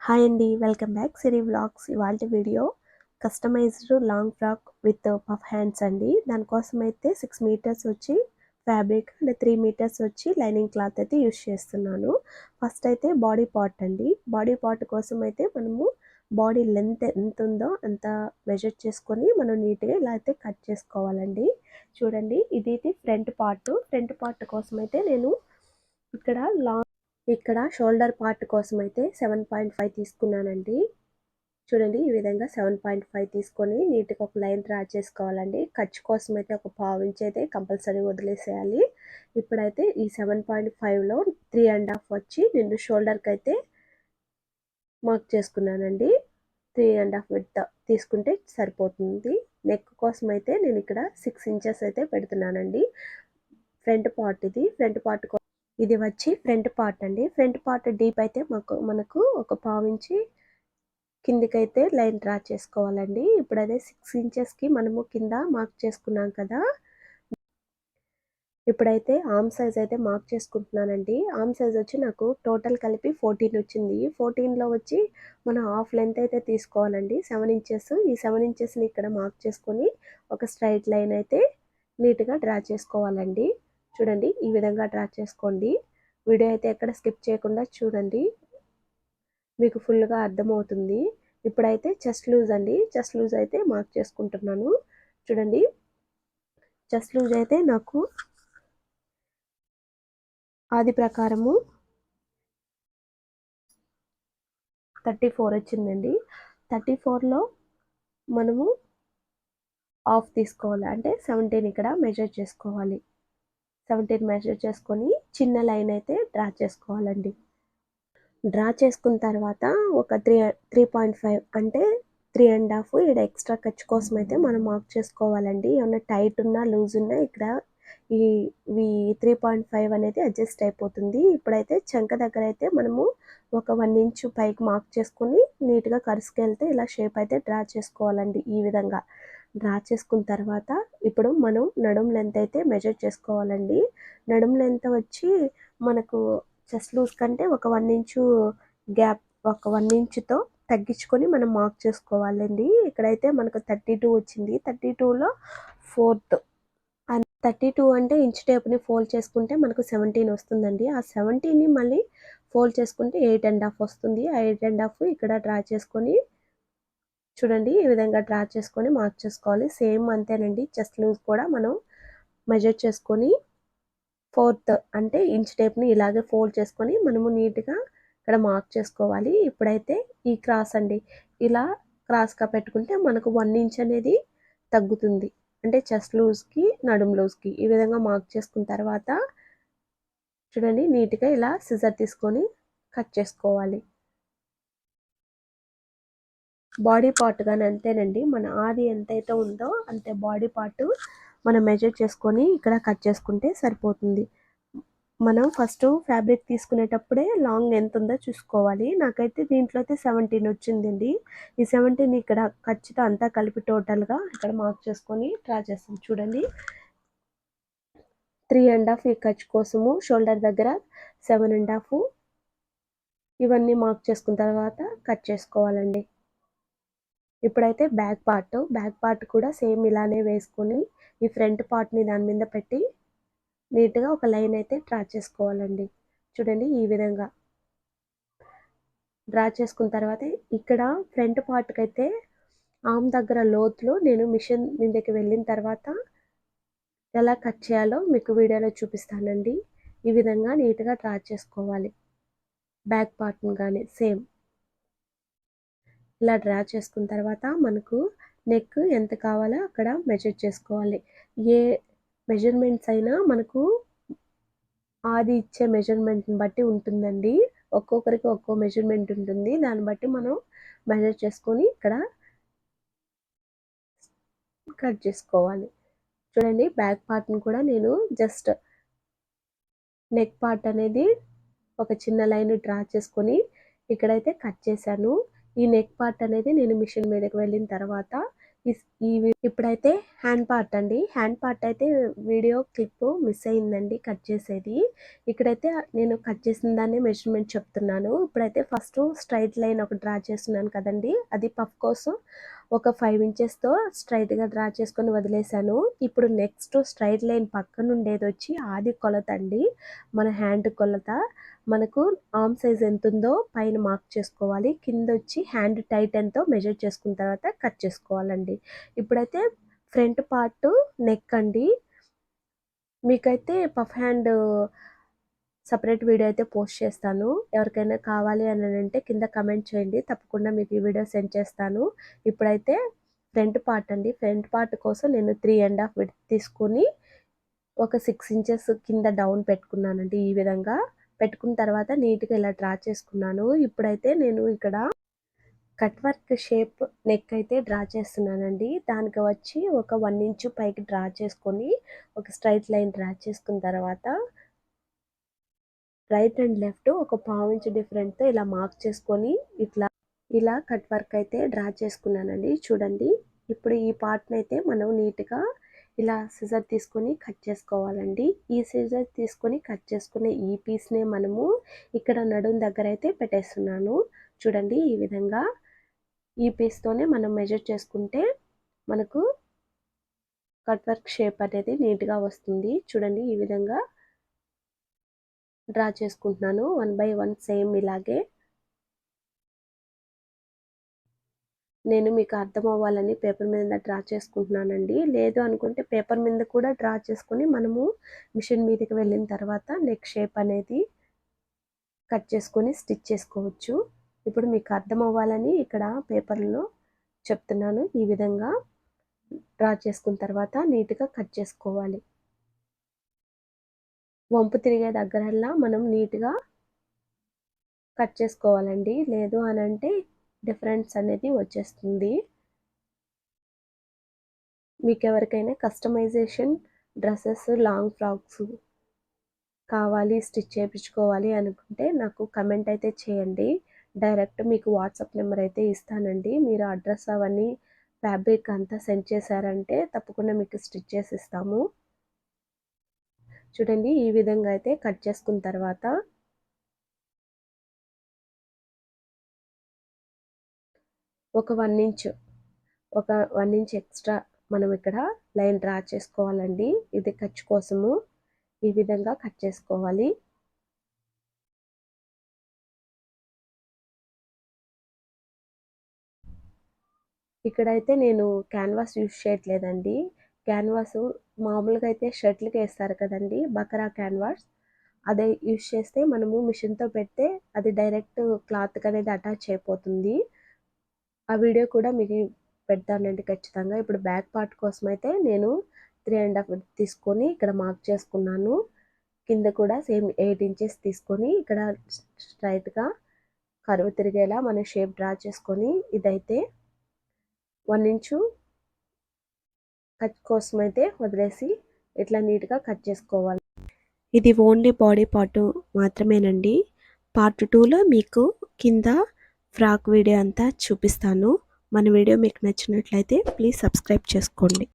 Hi అండి, welcome back Siri vlogs. ఇవాళ video customised long frock with puff hands అండి. దానికోసం అయితే 6 మీటర్స్ వచ్చి ఫ్యాబ్రిక్ అండ్ 3 మీటర్స్ వచ్చి లైనింగ్ క్లాత్ అయితే యూస్ చేస్తున్నాను. ఫస్ట్ అయితే బాడీ పార్ట్ అండి. బాడీ పార్ట్ కోసం అయితే మనము బాడీ లెంత్ ఎంత ఉందో అంత మెజర్ చేసుకొని మనం నీట్గా ఇలా అయితే కట్ చేసుకోవాలండి. చూడండి, ఇది ఫ్రంట్ పార్ట్ కోసం అయితే నేను ఇక్కడ షోల్డర్ పార్ట్ కోసం అయితే 7.5 తీసుకున్నానండి. చూడండి, ఈ విధంగా 7.5 తీసుకొని నీట్గా ఒక లైన్ డ్రా చేసుకోవాలండి. ఖర్చు కోసం అయితే ఒక పావు ఇంచ్ అయితే కంపల్సరీ వదిలేసేయాలి. ఇప్పుడైతే ఈ 7.5లో 3.5 వచ్చి నేను షోల్డర్కి అయితే మార్క్ చేసుకున్నానండి. 3.5 విడ్త్ తీసుకుంటే సరిపోతుంది. నెక్ కోసం అయితే నేను ఇక్కడ 6 ఇంచెస్ అయితే పెడుతున్నానండి. ఫ్రంట్ పార్ట్ ఇది వచ్చి ఫ్రంట్ పార్ట్ అండి. ఫ్రంట్ పార్ట్ డీప్ అయితే మనకు ఒక పావించి కిందికైతే లైన్ డ్రా చేసుకోవాలండి. ఇప్పుడు అదే 6 ఇంచెస్కి మనము కింద మార్క్ చేసుకున్నాం కదా. ఇప్పుడైతే ఆర్మ్ సైజ్ అయితే మార్క్ చేసుకుంటున్నానండి. ఆర్మ్ సైజ్ వచ్చి నాకు టోటల్ కలిపి 14 వచ్చింది. 14లో వచ్చి మనం హాఫ్ లెంత్ అయితే తీసుకోవాలండి, 7 ఇంచెస్. ఈ 7 ఇంచెస్ని ఇక్కడ మార్క్ చేసుకొని ఒక స్ట్రైట్ లైన్ అయితే నీట్గా డ్రా చేసుకోవాలండి. చూడండి, ఈ విధంగా డ్రా చేసుకోండి. వీడియో అయితే ఎక్కడ స్కిప్ చేయకుండా చూడండి, మీకు ఫుల్గా అర్థమవుతుంది. ఇప్పుడైతే చెస్ట్ లూజ్ అండి. చెస్ట్ లూజ్ అయితే మార్క్ చేసుకుంటున్నాను. చూడండి, చెస్ట్ లూజ్ అయితే నాకు ఆది ప్రకారము 34 వచ్చిందండి. 34లో మనము హాఫ్ తీసుకోవాలి, అంటే 17 ఇక్కడ మెజర్ చేసుకోవాలి. 17 మెజర్ చేసుకొని చిన్న లైన్ అయితే డ్రా చేసుకోవాలండి. డ్రా చేసుకున్న తర్వాత ఒక 3.5 అంటే 3.5 ఇక్కడ ఎక్స్ట్రా ఖర్చు కోసం అయితే మనం మార్క్ చేసుకోవాలండి. ఏమన్నా టైట్ ఉన్నా లూజ్ ఉన్నా ఇక్కడ ఈ 3.5 అనేది అడ్జస్ట్ అయిపోతుంది. ఇప్పుడైతే చంక దగ్గర అయితే మనము ఒక 1 ఇంచ్ పైకి మార్క్ చేసుకుని నీట్గా కరుసుకెళ్తే ఇలా షేప్ అయితే డ్రా చేసుకోవాలండి. ఈ విధంగా డ్రా చేసుకున్న తర్వాత ఇప్పుడు మనం నడుం లెంత్ అయితే మెజర్ చేసుకోవాలండి. నడుం లెంత్ వచ్చి మనకు చెస్ట్ లూజ్ కంటే ఒక 1 ఇంచు గ్యాప్, ఒక 1 ఇంచుతో తగ్గించుకొని మనం మార్క్ చేసుకోవాలండి. ఇక్కడైతే మనకు 32 వచ్చింది. 32లో 4th 32 అంటే ఇంచ్ టేప్ని ఫోల్డ్ చేసుకుంటే మనకు 17 వస్తుందండి. ఆ 17ని మళ్ళీ ఫోల్డ్ చేసుకుంటే 8.5 వస్తుంది. ఆ 8.5 ఇక్కడ డ్రా చేసుకొని చూడండి, ఈ విధంగా డ్రా చేసుకొని మార్క్ చేసుకోవాలి. సేమ్ అంతేనండి, చెస్ట్ లూజ్ కూడా మనం మెజర్ చేసుకొని 4th అంటే ఇంచ్ టేప్ని ఇలాగే ఫోల్డ్ చేసుకొని మనము నీట్గా ఇక్కడ మార్క్ చేసుకోవాలి. ఇప్పుడైతే ఈ క్రాస్ అండి, ఇలా క్రాస్గా పెట్టుకుంటే మనకు 1 ఇంచ్ అనేది తగ్గుతుంది, అంటే చెస్ట్ లూజ్కి నడుం లూజ్కి. ఈ విధంగా మార్క్ చేసుకున్న తర్వాత చూడండి, నీట్గా ఇలా సిజర్ తీసుకొని కట్ చేసుకోవాలి. బాడీ పార్ట్ కానీ అంతేనండి, మన ఆది ఎంతైతే ఉందో అంతే బాడీ పార్ట్ మనం మెజర్ చేసుకొని ఇక్కడ కట్ చేసుకుంటే సరిపోతుంది. మనం ఫస్ట్ ఫ్యాబ్రిక్ తీసుకునేటప్పుడే లాంగ్ ఎంత ఉందో చూసుకోవాలి. నాకైతే దీంట్లో అయితే 17 వచ్చిందండి. ఈ 17 ఇక్కడ ఖర్చుతో అంతా కలిపి టోటల్గా ఇక్కడ మార్క్ చేసుకొని డ్రా చేస్తాం. చూడండి, 3.5 ఈ ఖర్చు కోసము, షోల్డర్ దగ్గర 7.5 ఇవన్నీ మార్క్ చేసుకున్న తర్వాత కట్ చేసుకోవాలండి. ఇప్పుడైతే బ్యాక్ పార్ట్ కూడా సేమ్ ఇలానే వేసుకొని ఈ ఫ్రంట్ పార్ట్ని దాని మీద పెట్టి నీట్గా ఒక లైన్ అయితే డ్రా చేసుకోవాలండి. చూడండి, ఈ విధంగా డ్రా చేసుకున్న తర్వాత ఇక్కడ ఫ్రంట్ పార్ట్కి అయితే ఆర్మ్ దగ్గర లోతులో నేను మిషన్ మీదకి వెళ్ళిన తర్వాత ఎలా కట్ చేయాలో మీకు వీడియోలో చూపిస్తానండి. ఈ విధంగా నీట్గా డ్రా చేసుకోవాలి. బ్యాక్ పార్ట్ని కానీ సేమ్ ఇలా డ్రా చేసుకున్న తర్వాత మనకు నెక్ ఎంత కావాలో అక్కడ మెజర్ చేసుకోవాలి. ఏ మెజర్మెంట్స్ అయినా మనకు ఆది ఇచ్చే మెజర్మెంట్ని బట్టి ఉంటుందండి. ఒక్కొక్కరికి ఒక్కో మెజర్మెంట్ ఉంటుంది. దాన్ని బట్టి మనం మెజర్ చేసుకొని ఇక్కడ కట్ చేసుకోవాలి. చూడండి, బ్యాక్ పార్ట్ని కూడా నేను జస్ట్ నెక్ పార్ట్ అనేది ఒక చిన్న లైన్ డ్రా చేసుకొని ఇక్కడైతే కట్ చేశాను. ఈ నెక్ పార్ట్ అనేది నేను మిషన్ మీదకి వెళ్ళిన తర్వాత ఇప్పుడైతే హ్యాండ్ పార్ట్ అండి. హ్యాండ్ పార్ట్ అయితే వీడియో క్లిప్ మిస్ అయిందండి కట్ చేసేది. ఇక్కడైతే నేను కట్ చేసిన దాన్ని మెజర్మెంట్ చెప్తున్నాను. ఇప్పుడైతే ఫస్ట్ స్ట్రైట్ లైన్ ఒకటి డ్రా చేస్తున్నాను కదండి, అది పఫ్ కోసం ఒక 5 ఇంచెస్తో స్ట్రైట్గా డ్రా చేసుకొని వదిలేశాను. ఇప్పుడు నెక్స్ట్ స్ట్రైట్ లైన్ పక్కన ఉండేది వచ్చి ఆది కొలత అండి, మన హ్యాండ్ కొలత. మనకు ఆర్మ్ సైజ్ ఎంత ఉందో పైన మార్క్ చేసుకోవాలి, కింద వచ్చి హ్యాండ్ టైట్ ఎంతో మెజర్ చేసుకున్న తర్వాత కట్ చేసుకోవాలండి. ఇప్పుడైతే ఫ్రంట్ పార్ట్ నెక్ అండి. మీకైతే పఫ్ హ్యాండ్ సపరేట్ వీడియో అయితే పోస్ట్ చేస్తాను. ఎవరికైనా కావాలి అని అంటే కింద కమెంట్ చేయండి, తప్పకుండా మీకు ఈ వీడియో సెండ్ చేస్తాను. ఇప్పుడైతే ఫ్రంట్ పార్ట్ అండి. ఫ్రంట్ పార్ట్ కోసం నేను 3.5 విడ్త్ తీసుకుని ఒక 6 ఇంచెస్ కింద డౌన్ పెట్టుకున్నానండి. ఈ విధంగా పెట్టుకున్న తర్వాత నీట్గా ఇలా డ్రా చేసుకున్నాను. ఇప్పుడైతే నేను ఇక్కడ కట్ వర్క్ షేప్ నెక్ అయితే డ్రా చేస్తున్నానండి. దానికి వచ్చి ఒక 1 ఇంచు పైకి డ్రా చేసుకొని ఒక స్ట్రైట్ లైన్ డ్రా చేసుకున్న తర్వాత రైట్ అండ్ లెఫ్ట్ ఒక 1/2 ఇంచు డిఫరెంట్తో ఇలా మార్క్ చేసుకొని ఇలా కట్ వర్క్ అయితే డ్రా చేసుకున్నానండి. చూడండి, ఇప్పుడు ఈ పార్ట్ని అయితే మనం నీట్గా ఇలా సిజర్ తీసుకొని కట్ చేసుకోవాలండి. ఈ సిజర్ తీసుకొని కట్ చేసుకునే ఈ పీస్నే మనము ఇక్కడ నడుం దగ్గర అయితే పెట్టేస్తున్నాను. చూడండి, ఈ విధంగా ఈ పీస్తోనే మనం మెజర్ చేసుకుంటే మనకు కట్ వర్క్ షేప్ అనేది నీట్గా వస్తుంది. చూడండి, ఈ విధంగా డ్రా చేసుకుంటున్నాను 1 బై 1 సేమ్ ఇలాగే. నేను మీకు అర్థం అవ్వాలని పేపర్ మీద డ్రా చేసుకుంటున్నానండి. లేదు అనుకుంటే పేపర్ మీద కూడా డ్రా చేసుకొని మనము మిషన్ మీదకి వెళ్ళిన తర్వాత నెక్ షేప్ అనేది కట్ చేసుకొని స్టిచ్ చేసుకోవచ్చు. ఇప్పుడు మీకు అర్థం అవ్వాలని ఇక్కడ పేపర్లో చెప్తున్నాను. ఈ విధంగా డ్రా చేసుకున్న తర్వాత నీట్గా కట్ చేసుకోవాలి. వంపు తిరిగే దగ్గరల్లా మనం నీట్గా కట్ చేసుకోవాలండి. లేదు అని అంటే డిఫరెన్స్ అనేది వచ్చేస్తుంది. మీకు ఎవరికైనా కస్టమైజేషన్ డ్రెస్సెస్, లాంగ్ ఫ్రాక్స్ కావాలి, స్టిచ్ చేయించుకోవాలి అనుకుంటే నాకు కమెంట్ అయితే చేయండి. డైరెక్ట్ మీకు వాట్సాప్ నెంబర్ అయితే ఇస్తానండి. మీరు అడ్రస్ అవన్నీ ఫ్యాబ్రిక్ అంతా సెండ్ చేశారంటే తప్పకుండా మీకు స్టిచ్ చేసి ఇస్తాము. చూడండి, ఈ విధంగా అయితే కట్ చేసుకున్న తర్వాత ఒక 1 ఇంచ్ ఎక్స్ట్రా మనం ఇక్కడ లైన్ డ్రా చేసుకోవాలండి. ఇది ఖర్చు కోసము ఈ విధంగా కట్ చేసుకోవాలి. ఇక్కడైతే నేను క్యాన్వాస్ యూజ్ చేయట్లేదండి. క్యాన్వాస్ మామూలుగా అయితే షర్ట్లకి వేస్తారు కదండి, బకరా క్యాన్వాస్, అదే యూజ్ చేస్తే మనము మిషన్తో పెడితే అది డైరెక్ట్ క్లాత్కి అనేది అటాచ్ అయిపోతుంది. ఆ వీడియో కూడా మీకు పెడతానండి ఖచ్చితంగా. ఇప్పుడు బ్యాక్ పార్ట్ కోసం అయితే నేను 3.5 తీసుకొని ఇక్కడ మార్క్ చేసుకున్నాను. కింద కూడా సేమ్ 8 ఇంచెస్ తీసుకొని ఇక్కడ స్ట్రైట్గా కరువు తిరిగేలా మనం షేప్ డ్రా చేసుకొని ఇదైతే 1 ఇంచు కట్ కోసం అయితే వదిలేసి ఇట్లా నీట్గా కట్ చేసుకోవాలి. ఇది ఓన్లీ బాడీ పార్ట్ మాత్రమేనండి. పార్ట్ 2లో మీకు కింద ఫ్రాక్ వీడియో అంతా చూపిస్తాను. మన వీడియో మీకు నచ్చినట్లయితే ప్లీజ్ సబ్స్క్రైబ్ చేసుకోండి.